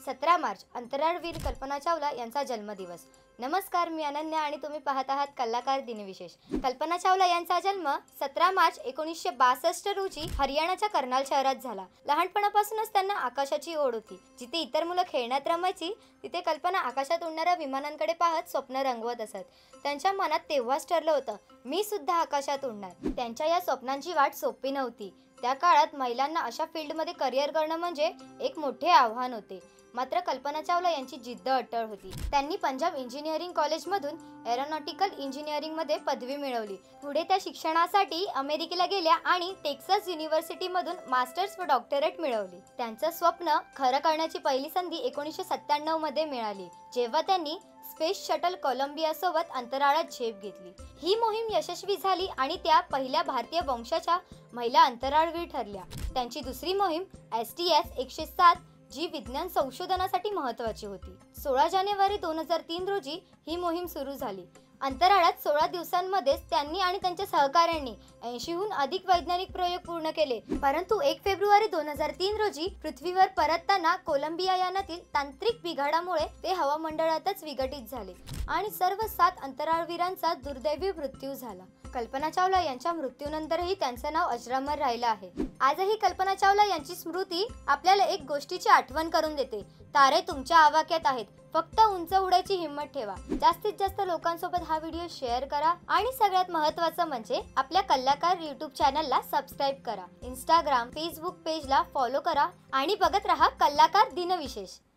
17 मार्च अंतराळवीर कल्पना चावला यांचा जन्मदिवस। नमस्कार, मी अनन्या आणि तुम्ही पाहत आहात कलाकार दिनविशेष। कल्पना चावला यांचा जन्म 17 मार्च 1962 रोजी हरियाणाच्या कर्नाल शहरात झाला। लहानपणापासूनच त्यांना आकाशाची ओढ होती। जिथे इतर मुलं खेळण्यात रमायची, तिथे कल्पना आकाशात उडणाऱ्या विमानांकडे पाहत स्वप्न रंगवत असत। त्यांच्या मनात तेव्हाच ठरलं होतं, मी सुद्धा आकाशात उडणार। त्यांच्या या स्वप्नांची वाट सोपी नव्हती। त्या काळात महिलांना अशा फील्डमध्ये करिअर करणं म्हणजे एक मोठे आव्हान होते। मात्र कल्पना चावला यांची जिद्द अट्टळ होती। त्यांनी पंजाब इंजिनिअरिंग कॉलेजमधून एरोनॉटिकल इंजिनिअरिंगमध्ये पदवी मिळवली। पुढे त्या शिक्षणासाठी अमेरिकेला गेल्या आणि टेक्सास युनिव्हर्सिटीमधून मास्टर्स व डॉक्टरेट मिळवली। त्यांचं स्वप्न खरं करण्याची पहिली संधी 1997 मध्ये मिळाली, जेव्हा त्यांनी स्पेस शटल कोलंबिया सोबत अंतराळात झेप घेतली। ही मोहीम यशस्वी झाली आणि त्या पहिल्या भारतीय वंशाच्या महिला अंतराळवीर ठरल्या। त्यांची दुसरी मोहीम STS-107 जी विज्ञान संशोधनासाठी महत्त्वाची होती। 16 जानेवारी 2003 रोजी ही मोहीम सुरू झाली। अंतराळात 16 दिवसांमध्येच त्यांनी आणि त्यांच्या सहकाऱ्यांनी 80हून अधिक वैज्ञानिक प्रयोग पूर्ण केले। परंतु 1 फेब्रुवारी 2003 रोजी पृथ्वीवर परतताना कोलंबिया यानातील तांत्रिक बिघाडामुळे ते हवामंडळातच विघटित झाले आणि सर्व 7 अंतराळवीरांचा दुर्दैवी मृत्यू झाला। कल्पना चावला यांच्या मृत्यूनंतरही त्यांचं नाव अजरामर राहिलं आहे। आजही कल्पना चावला यांची स्मृती आपल्याला एक गोष्टीची आठवण करून देते, तारे तुमच्या आवाक्यात आहेत, फक्त उंच उडायची हिम्मत ठेवा। जास्तीत जास्त लोकांसोबत हा व्हिडिओ शेअर करा आणि सगळ्यात महत्त्वाचं म्हणजे आपल्या कलाकार YouTube चॅनलला सबस्क्राइब करा। इंस्टाग्राम, फेसबुक पेजला फॉलो करा आणि बघत रहा कलाकार दिनविशेष।